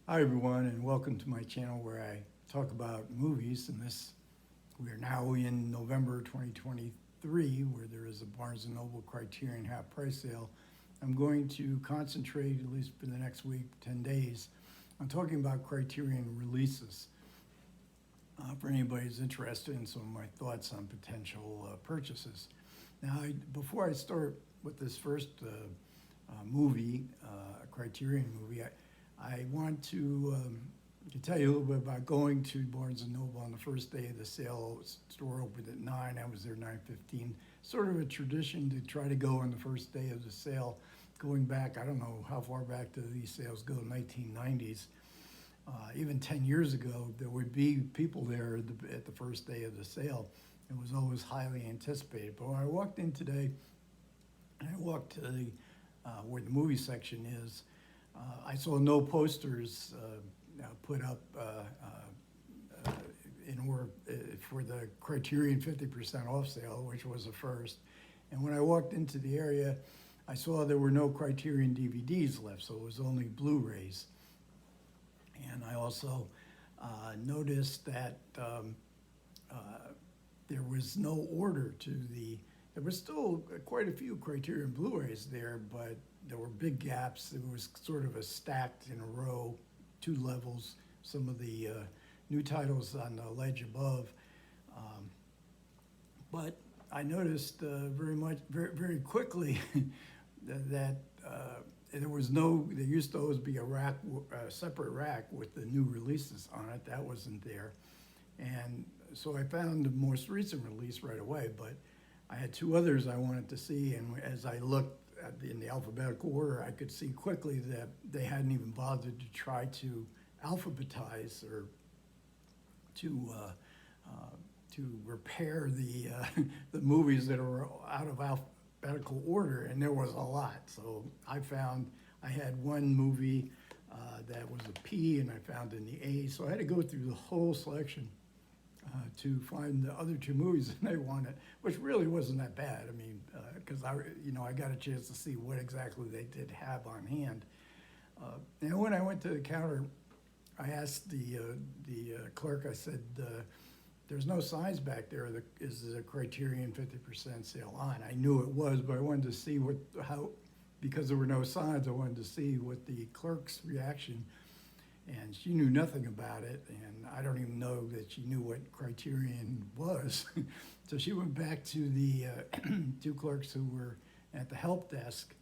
Hi everyone, and welcome to my channel where I talk about movies. We are now in November 2023, where there is a Barnes & Noble Criterion half price sale. I'm going to concentrate, at least for the next week, 10 days, on talking about Criterion releases. For anybody who's interested in some of my thoughts on potential purchases. Now, before I start with this first movie, a Criterion movie, I want to tell you a little bit about going to Barnes & Noble on the first day of the sale. Store opened at 9, I was there 9:15. Sort of a tradition to try to go on the first day of the sale, going back, I don't know how far back do these sales go, 1990s. Even 10 years ago, there would be people there at the first day of the sale. It was always highly anticipated. But when I walked in today, and I walked to where the movie section is, I saw no posters put up for the Criterion 50% off sale, which was a first. And when I walked into the area, I saw there were no Criterion DVDs left, so it was only Blu-rays. And I also noticed that there was no order there was still quite a few Criterion Blu-rays there, but there were big gaps. It was sort of a stacked in a row, 2 levels, some of the new titles on the ledge above. But I noticed very quickly that there used to always be a separate rack with the new releases on it. That wasn't there. And so I found the most recent release right away, but I had 2 others I wanted to see, and as I looked in the alphabetical order, I could see quickly that they hadn't even bothered to try to alphabetize or to repair the movies that are out of alphabetical order, and there was a lot. So I had one movie that was a P, and I found in the A, so I had to go through the whole selection to find the other 2 movies that I wanted, which really wasn't that bad. I mean, because I got a chance to see what exactly they did have on hand. And when I went to the counter, I asked the clerk. I said, "There's no signs back there. Is the Criterion 50% sale on?" I knew it was, but I wanted to see because there were no signs. I wanted to see what the clerk's reaction. And she knew nothing about it, and I don't even know that she knew what Criterion was. So she went back to the 2 clerks who were at the help desk,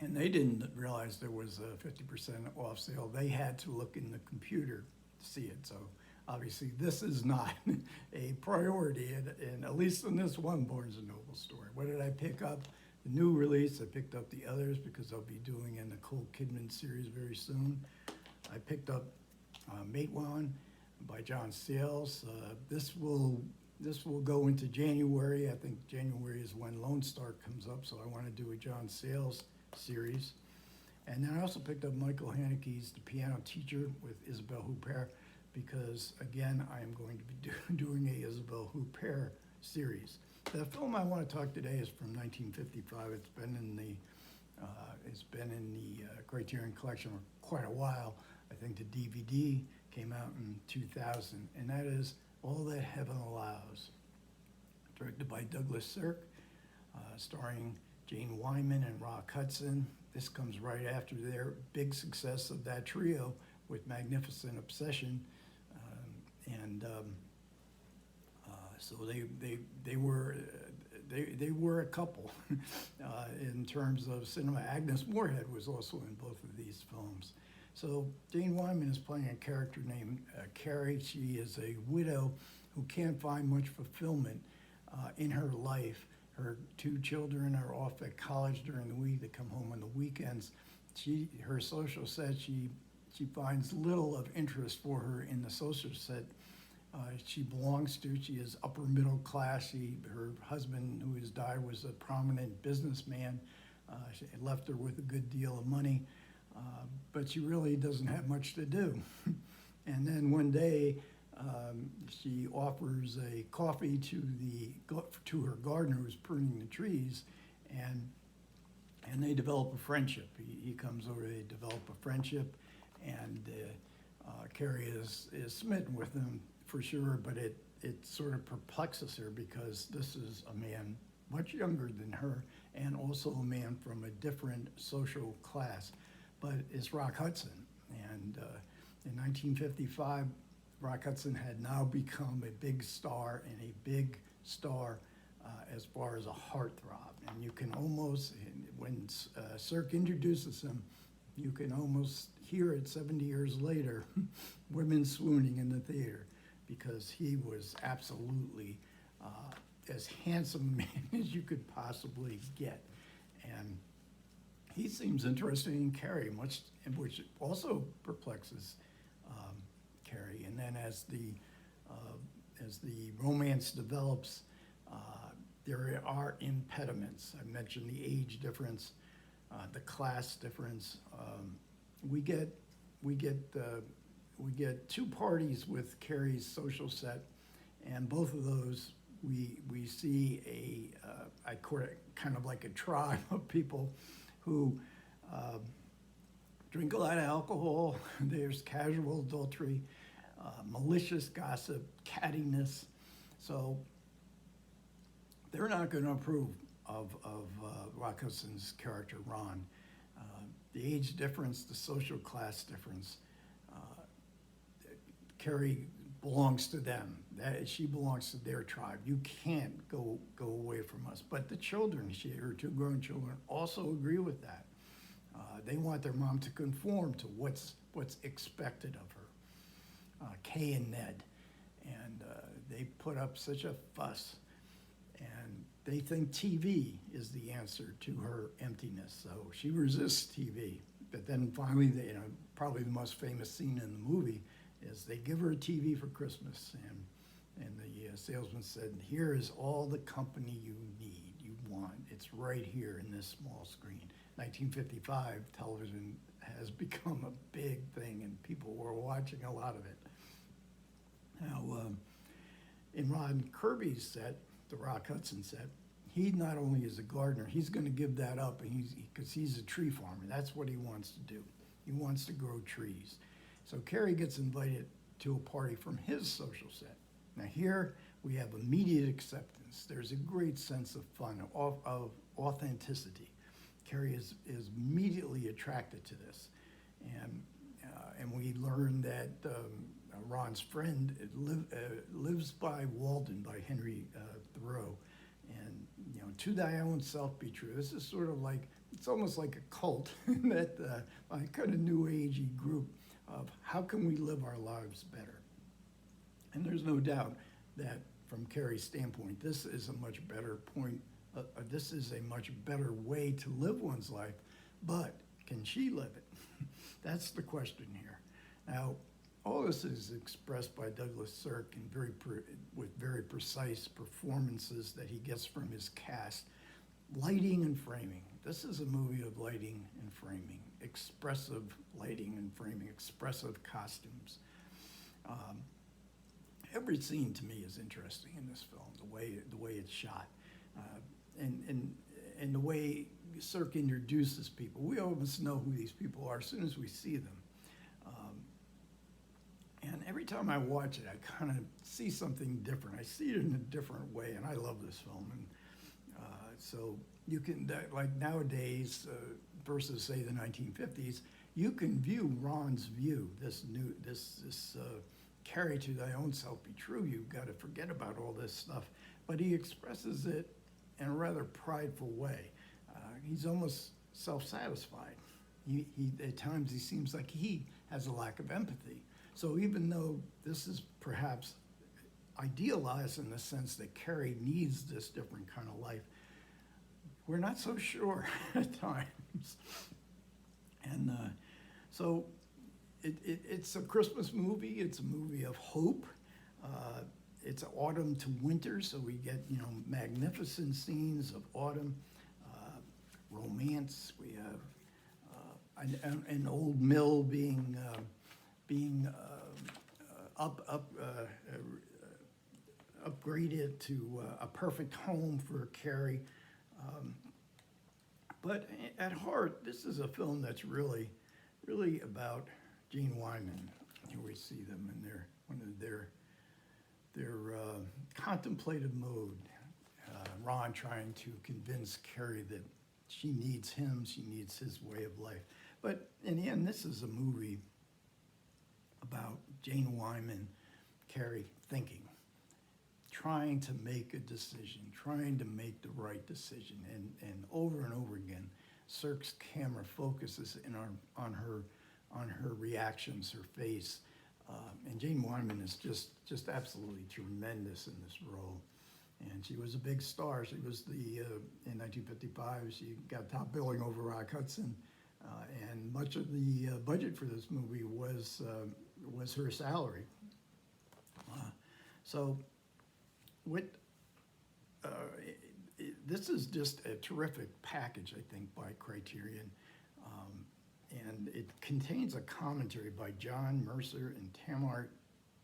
and they didn't realize there was a 50% off sale. They had to look in the computer to see it. So obviously this is not a priority, and at least in this one Barnes & Noble store. What did I pick up? The new release. I picked up the others because I'll be doing a Nicole Kidman series very soon. I picked up Matewan by John Sayles. This will go into January. I think January is when Lone Star comes up, so I want to do a John Sayles series. And then I also picked up Michael Haneke's The Piano Teacher with Isabelle Huppert, because again, I am going to be doing a Isabelle Huppert series. The film I want to talk today is from 1955. It's been in the Criterion collection for quite a while. I think the DVD came out in 2000, and that is All That Heaven Allows, directed by Douglas Sirk, starring Jane Wyman and Rock Hudson. This comes right after their big success of that trio with Magnificent Obsession, so they were a couple in terms of cinema. Agnes Moorehead was also in both of these films. So Jane Wyman is playing a character named Carrie. She is a widow who can't find much fulfillment in her life. Her 2 children are off at college during the week. They come home on the weekends. Her social set, she finds little of interest for her in the social set she belongs to. She is upper middle class. Her husband, who has died, was a prominent businessman. She left her with a good deal of money. But she really doesn't have much to do. And then one day, she offers a coffee to her gardener who's pruning the trees, and they develop a friendship. He comes over, they develop a friendship, and Carrie is smitten with him for sure, but it sort of perplexes her because this is a man much younger than her and also a man from a different social class, but it's Rock Hudson. And in 1955, Rock Hudson had now become a big star and a big star as far as a heartthrob. And you can almost, when Sirk introduces him, you can almost hear it 70 years later, women swooning in the theater, because he was absolutely as handsome a man as you could possibly get. And he seems interested in Carrie, which also perplexes Carrie. And then as the romance develops, there are impediments. I mentioned the age difference, the class difference. We get two parties with Carrie's social set, and both of those we see I call it kind of like a tribe of people who drink a lot of alcohol. There's casual adultery, malicious gossip, cattiness. So they're not going to approve of Rock Hudson's character, Ron. The age difference, the social class difference. Carrie belongs to them. She belongs to their tribe. You can't go away from us. But the children, her two grown children, also agree with that. They want their mom to conform to what's expected of her. Kay and Ned, and they put up such a fuss, and they think TV is the answer to her emptiness. So she resists TV. But then finally, probably the most famous scene in the movie is they give her a TV for Christmas, and the salesman said, "Here is all the company you need, you want. It's right here in this small screen." 1955, television has become a big thing, and people were watching a lot of it. Now, in Ron Kirby's set, the Rock Hudson set, he not only is a gardener, he's going to give that up, and because he's a tree farmer. That's what he wants to do. He wants to grow trees. So Carrie gets invited to a party from his social set. Now here we have immediate acceptance. There's a great sense of fun, of authenticity. Carrie is immediately attracted to this. And we learn that Ron's friend lives by Walden, by Henry Thoreau. And, to thy own self be true. This is sort of like, it's almost like a cult, that like kind of new agey group of how can we live our lives better. And there's no doubt that from Carrie's standpoint, this is a much better point. This is a much better way to live one's life, but can she live it? That's the question here. Now, all this is expressed by Douglas Sirk in with very precise performances that he gets from his cast. Lighting and framing. This is a movie of lighting and framing, expressive lighting and framing, expressive costumes. Every scene to me is interesting in this film, the way it's shot, and the way Sirk introduces people. We almost know who these people are as soon as we see them. And every time I watch it, I kind of see something different. I see it in a different way, and I love this film. And so you can, like nowadays, versus say the 1950s, you can view Ron's view, this carry to thy own self be true. You've got to forget about all this stuff. But he expresses it in a rather prideful way. He's almost self-satisfied. At times he seems like he has a lack of empathy. So even though this is perhaps idealized in the sense that Carrie needs this different kind of life, we're not so sure at times. And so it's a Christmas movie. It's a movie of hope. It's autumn to winter, so we get magnificent scenes of autumn, romance. We have an old mill being upgraded to a perfect home for Carrie. But at heart, this is a film that's really about Gene Wyman. here we see them in one of their contemplative mode. Ron trying to convince Carrie that she needs him, she needs his way of life. But in the end, this is a movie about Jane Wyman, Carrie thinking, trying to make a decision, trying to make the right decision. And over again, Sirk's camera focuses on her reactions, her face. And Jane Wyman is just absolutely tremendous in this role. And she was a big star. She was in 1955, she got top billing over Rock Hudson. And much of the budget for this movie was her salary. So this is just a terrific package, I think, by Criterion. And it contains a commentary by John Mercer and Tamar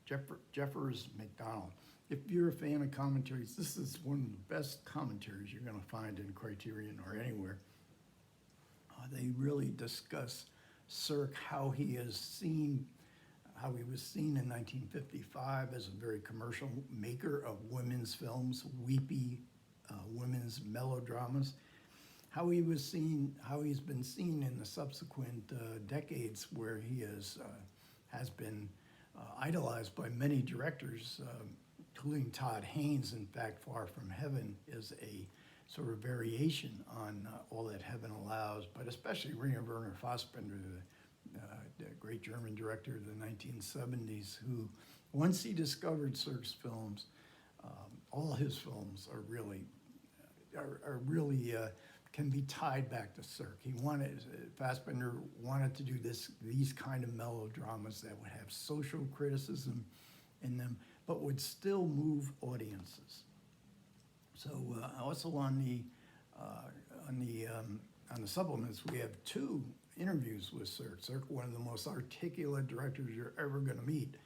Jeffers McDonald. If you're a fan of commentaries, this is one of the best commentaries you're going to find in Criterion or anywhere. They really discuss Sirk, how he was seen in 1955 as a very commercial maker of women's films, weepy women's melodramas. How he's been seen in the subsequent decades, where he has been idolized by many directors, including Todd Haynes. In fact, Far From Heaven is a sort of variation on All That Heaven Allows, but especially Rainer Werner Fassbinder, the great German director of the 1970s, who, once he discovered Sirk's films, all his films are really can be tied back to Sirk. Fassbinder wanted to do these kind of melodramas that would have social criticism in them, but would still move audiences. So also on the supplements, we have 2 interviews with Sirk. Sirk, one of the most articulate directors you're ever going to meet.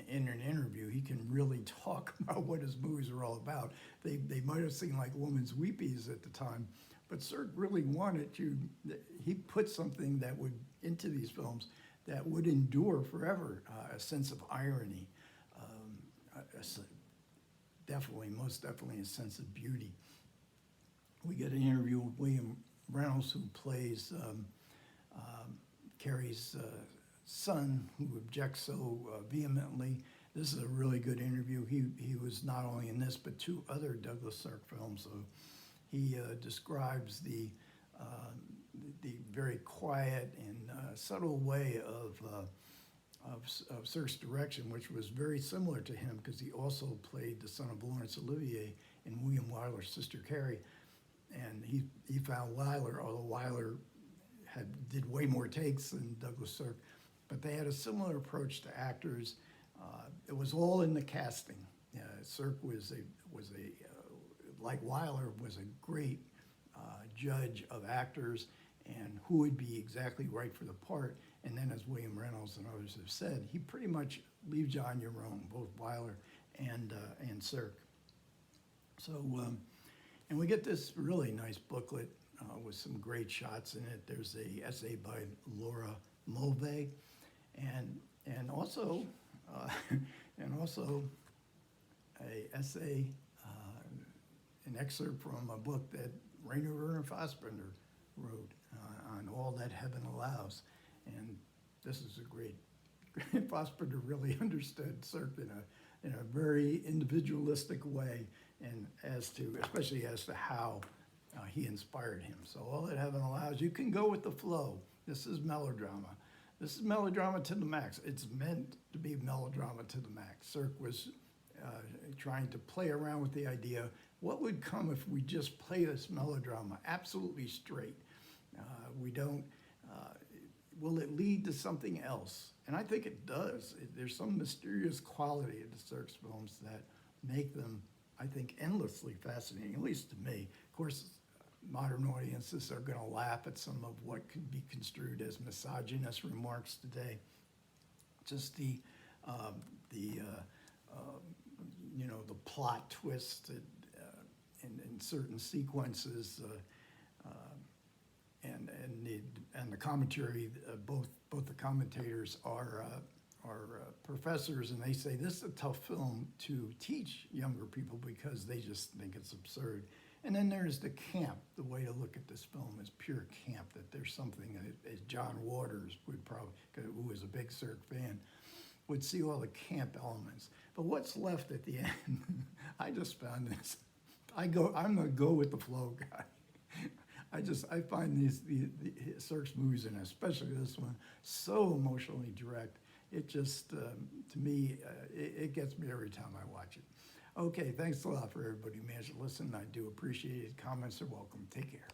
In an interview, he can really talk about what his movies are all about. They might have seemed like women's weepies at the time, but Sirk really wanted he put something that would into these films that would endure forever, a sense of irony, most definitely a sense of beauty. We get an interview with William Reynolds, who plays Carrie's son, who objects so vehemently. This is a really good interview. He was not only in this, but 2 other Douglas Sirk films. So he describes the very quiet and subtle way of Sirk's direction, which was very similar to him, because he also played the son of Laurence Olivier in William Wyler's Sister Carrie. And he found Wyler, although Wyler did way more takes than Douglas Sirk, but they had a similar approach to actors. It was all in the casting. Sirk was like Wyler, was a great judge of actors and who would be exactly right for the part. And then, as William Reynolds and others have said, he pretty much leaves you on your own, both Wyler and Sirk. So, and we get this really nice booklet with some great shots in it. There's a essay by Laura Mulvey, and also a essay, an excerpt from a book that Rainer Werner Fassbinder wrote on All That Heaven Allows. And this is a great Fassbinder really understood Sirk in a very individualistic way, and especially as to how he inspired him. So All That Heaven Allows, you can go with the flow. This is melodrama. This is melodrama to the max. It's meant to be melodrama to the max. Sirk was trying to play around with the idea, what would come if we just play this melodrama absolutely straight? Will it lead to something else? And I think it does. There's some mysterious quality to Sirk's films that make them, I think, endlessly fascinating, at least to me. Of course, modern audiences are going to laugh at some of what could be construed as misogynist remarks today. Just the plot twist in certain sequences, and and the commentary, both the commentators are professors, and they say this is a tough film to teach younger people because they just think it's absurd. And then there's the camp. The way to look at this film is pure camp, that there's something that, as John Waters would probably, who was a big Sirk fan, would see all the camp elements. But what's left at the end, I just found this, I'm the go with the flow guy. I find the Sirk's movies, and especially this one, so emotionally direct. It just, to me, it gets me every time I watch it. Okay, thanks a lot for everybody who managed to listen. I do appreciate it. Comments are welcome. Take care.